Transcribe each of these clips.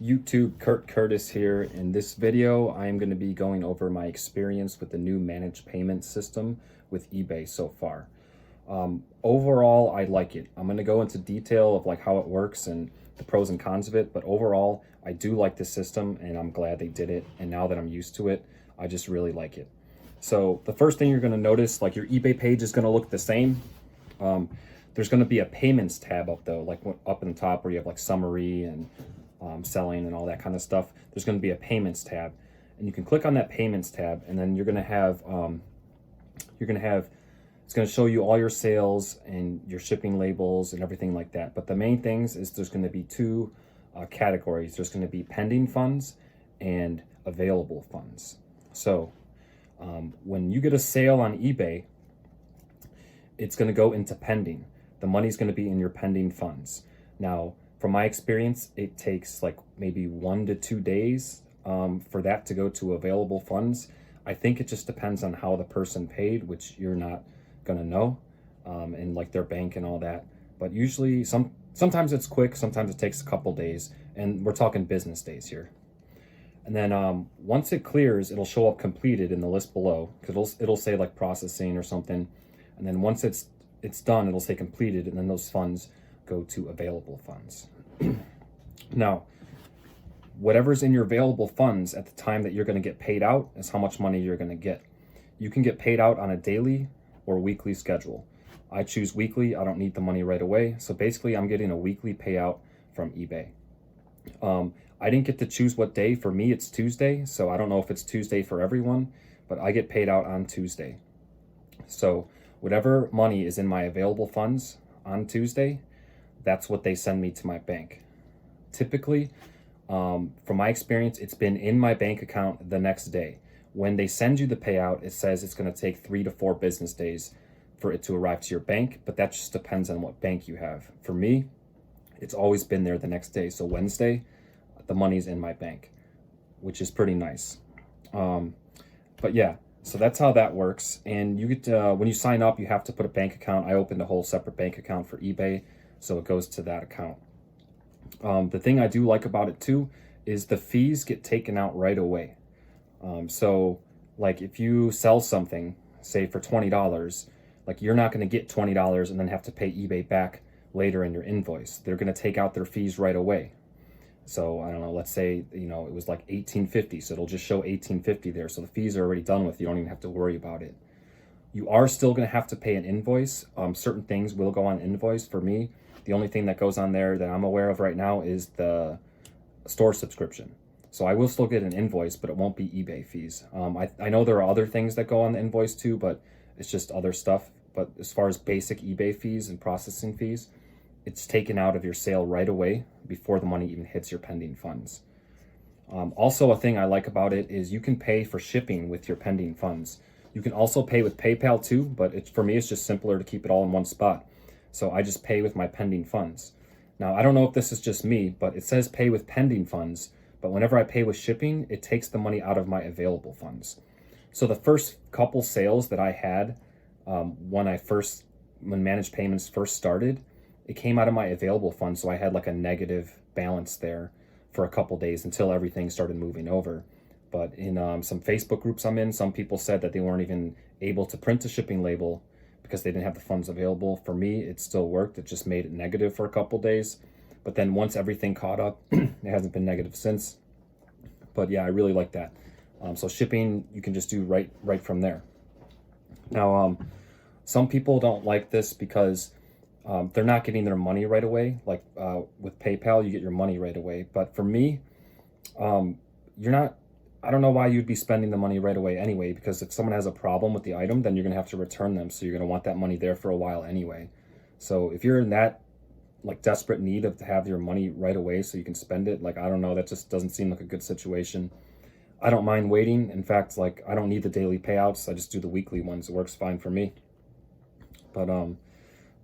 YouTube? Kurt Curtis here. In this video, I am going to be going over my experience with the new managed payment system with eBay so far. Overall, I like it. I'm going to go into detail of like how it works and the pros and cons of it, but overall, I do like this system and I'm glad they did it. And now that I'm used to it, I just really like it. So the first thing you're going to notice, like your eBay page is going to look the same. There's going to be a payments tab up though, like up in the top where you have like summary and selling and all that kind of stuff. There's going to be a payments tab, and you can click on that payments tab, and then you're going to have it's going to show you all your sales and your shipping labels and everything like that. But the main things is there's going to be two categories. There's going to be pending funds and available funds. So when you get a sale on eBay, it's going to go into pending. The money's going to be in your pending funds. Now, from my experience, it takes like maybe 1 to 2 days for that to go to available funds. I think it just depends on how the person paid, which you're not going to know, and like their bank and all that. But usually, sometimes it's quick, sometimes it takes a couple days, and we're talking business days here. And then once it clears, it'll show up completed in the list below, because it'll say like processing or something. And then once it's done, it'll say completed, and then those funds go to available funds. Now, whatever's in your available funds at the time that you're going to get paid out is how much money you're going to get. You can get paid out on a daily or weekly schedule. I choose weekly. I don't need the money right away. So basically, I'm getting a weekly payout from eBay. I didn't get to choose what day. For me, it's Tuesday. So I don't know if it's Tuesday for everyone, but I get paid out on Tuesday. So whatever money is in my available funds on Tuesday, that's what they send me to my bank. Typically, from my experience, it's been in my bank account the next day. When they send you the payout, it says it's going to take 3 to 4 business days for it to arrive to your bank, but that just depends on what bank you have. For me, it's always been there the next day. So Wednesday, the money's in my bank, which is pretty nice. But yeah, so that's how that works. And you get when you sign up, you have to put a bank account. I opened a whole separate bank account for eBay, so it goes to that account. The thing I do like about it too is the fees get taken out right away. So like if you sell something, say for $20, like you're not going to get $20 and then have to pay eBay back later in your invoice. They're going to take out their fees right away. So I don't know, let's say, it was like $18.50. So it'll just show $18.50 there. So the fees are already done with. You don't even have to worry about it. You are still going to have to pay an invoice. Certain things will go on invoice. For me, the only thing that goes on there that I'm aware of right now is the store subscription. So I will still get an invoice, but it won't be eBay fees. I know there are other things that go on the invoice too, but it's just other stuff. But as far as basic eBay fees and processing fees, it's taken out of your sale right away before the money even hits your pending funds. Also, a thing I like about it is you can pay for shipping with your pending funds. You can also pay with PayPal too, but for me, it's just simpler to keep it all in one spot. So I just pay with my pending funds. Now, I don't know if this is just me, but it says pay with pending funds, but whenever I pay with shipping, it takes the money out of my available funds. So the first couple sales that I had when managed payments first started, it came out of my available funds, so I had like a negative balance there for a couple days until everything started moving over. But in some Facebook groups I'm in, some people said that they weren't even able to print a shipping label because they didn't have the funds available. For me, it still worked. It just made it negative for a couple days. But then once everything caught up, it hasn't been negative since. But yeah, I really like that. So shipping, you can just do right from there. Now, some people don't like this because they're not getting their money right away. Like with PayPal, you get your money right away. But for me, I don't know why you'd be spending the money right away anyway, because if someone has a problem with the item, then you're going to have to return them. So you're going to want that money there for a while anyway. So if you're in that like desperate need of to have your money right away so you can spend it, like, I don't know, that just doesn't seem like a good situation. I don't mind waiting. In fact, like, I don't need the daily payouts. I just do the weekly ones. It works fine for me. But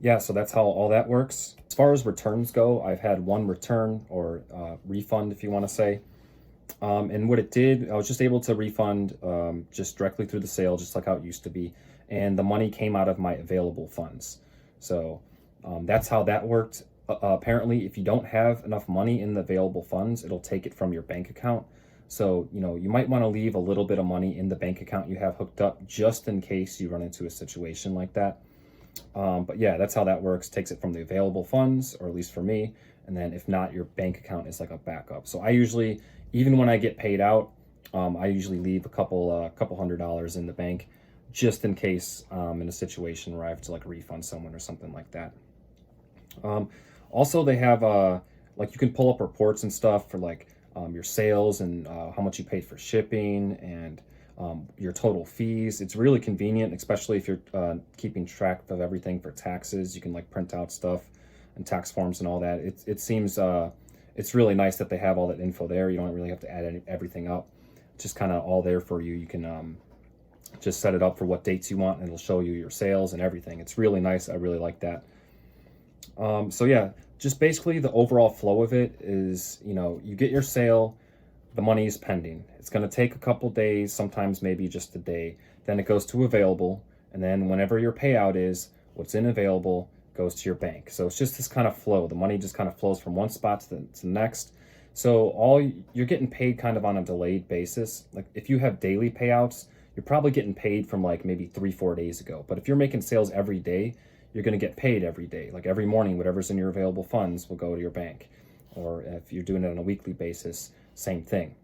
yeah, so that's how all that works. As far as returns go, I've had one return or refund, if you want to say. And what it did, I was just able to refund just directly through the sale, just like how it used to be. And the money came out of my available funds. So that's how that worked. apparently, if you don't have enough money in the available funds, it'll take it from your bank account. So, you might want to leave a little bit of money in the bank account you have hooked up just in case you run into a situation like that. But yeah, that's how that works. Takes it from the available funds, or at least for me. And then if not, your bank account is like a backup. So I usually, even when I get paid out, I usually leave a couple $100 in the bank just in case in a situation where I have to like refund someone or something like that. Also, they have like you can pull up reports and stuff for like your sales and how much you paid for shipping and your total fees. It's really convenient, especially if you're keeping track of everything for taxes. You can like print out stuff and tax forms and all that. It seems it's really nice that they have all that info there. You don't really have to add everything up. It's just kind of all there for you. You can just set it up for what dates you want, and it'll show you your sales and everything. It's really nice. I really like that. So yeah, just basically the overall flow of it is, you get your sale, the money is pending. It's going to take a couple days, sometimes maybe just a day. Then it goes to available, and then whenever your payout is, what's in available goes to your bank. So it's just this kind of flow. The money just kind of flows from one spot to the next. So you're getting paid kind of on a delayed basis. Like if you have daily payouts, you're probably getting paid from like maybe 3-4 days ago. But if you're making sales every day, you're going to get paid every day. Like every morning, whatever's in your available funds will go to your bank. Or if you're doing it on a weekly basis, same thing.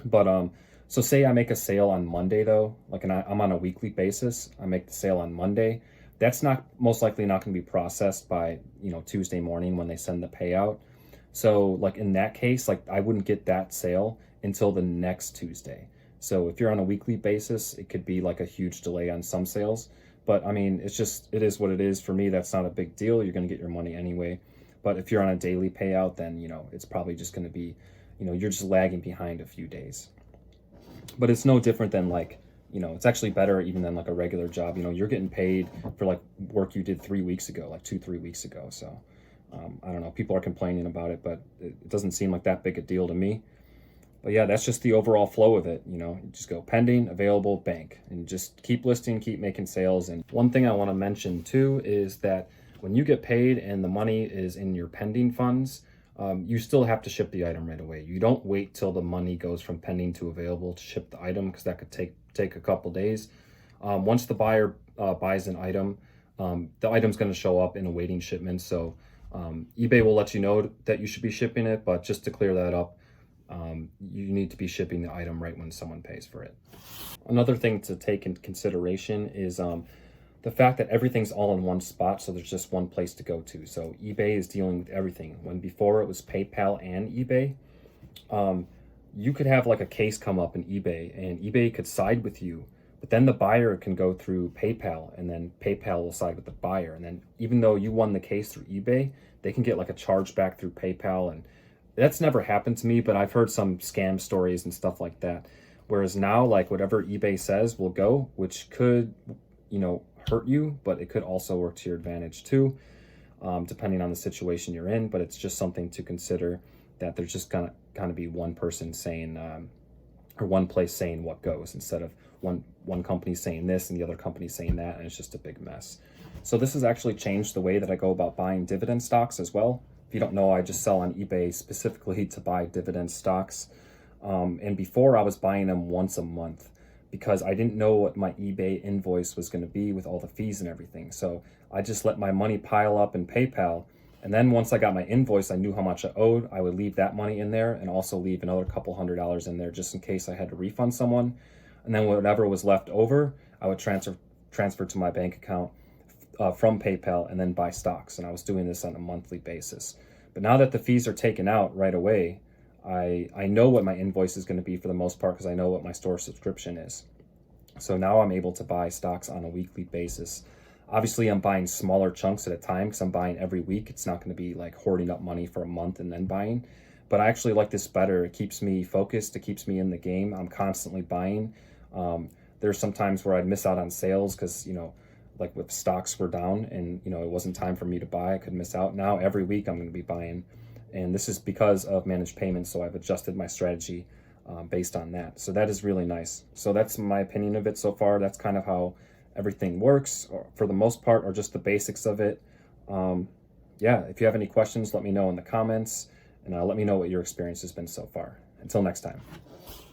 But so say I make a sale on Monday though, like I'm on a weekly basis, I make the sale on Monday. That's not most likely not going to be processed by, Tuesday morning when they send the payout. So like in that case, like I wouldn't get that sale until the next Tuesday. So if you're on a weekly basis, it could be like a huge delay on some sales. But I mean, it is what it is. For me, that's not a big deal. You're going to get your money anyway. But if you're on a daily payout, then, it's probably just going to be, you're just lagging behind a few days. But it's no different than like, it's actually better even than like a regular job. You're getting paid for like work you did 3 weeks ago, like 2-3 weeks ago. So I don't know. People are complaining about it, but it doesn't seem like that big a deal to me. But yeah, that's just the overall flow of it. You just go pending, available, bank, and just keep listing, keep making sales. And one thing I want to mention too is that when you get paid and the money is in your pending funds, you still have to ship the item right away. You don't wait till the money goes from pending to available to ship the item, because that could take a couple days. Once the buyer buys an item, the item's going to show up in a waiting shipment. So eBay will let you know that you should be shipping it, but just to clear that up, you need to be shipping the item right when someone pays for it. Another thing to take into consideration is the fact that everything's all in one spot, so there's just one place to go to. So eBay is dealing with everything. When before it was PayPal and eBay, you could have like a case come up in eBay, and eBay could side with you, but then the buyer can go through PayPal, and then PayPal will side with the buyer. And then even though you won the case through eBay, they can get like a chargeback through PayPal. And that's never happened to me, but I've heard some scam stories and stuff like that. Whereas now, like whatever eBay says will go, which could, hurt you, but it could also work to your advantage too, depending on the situation you're in. But it's just something to consider, that there's just gonna kind of be one person saying, or one place saying what goes, instead of one company saying this and the other company saying that, and it's just a big mess. So this has actually changed the way that I go about buying dividend stocks as well. If you don't know, I just sell on eBay specifically to buy dividend stocks. And before, I was buying them once a month, because I didn't know what my eBay invoice was going to be with all the fees and everything. So I just let my money pile up in PayPal. And then once I got my invoice, I knew how much I owed. I would leave that money in there, and also leave another couple $100 in there just in case I had to refund someone. And then whatever was left over, I would transfer to my bank account from PayPal, and then buy stocks. And I was doing this on a monthly basis. But now that the fees are taken out right away, I know what my invoice is going to be for the most part, because I know what my store subscription is. So now I'm able to buy stocks on a weekly basis. Obviously, I'm buying smaller chunks at a time, because I'm buying every week. It's not going to be like hoarding up money for a month and then buying. But I actually like this better. It keeps me focused. It keeps me in the game. I'm constantly buying. There's some times where I'd miss out on sales because, like with stocks were down and, it wasn't time for me to buy. I could miss out. Now every week I'm going to be buying. And this is because of managed payments. So I've adjusted my strategy based on that. So that is really nice. So that's my opinion of it so far. That's kind of how everything works, or for the most part, or just the basics of it. yeah, if you have any questions, let me know in the comments, and let me know what your experience has been so far. Until next time.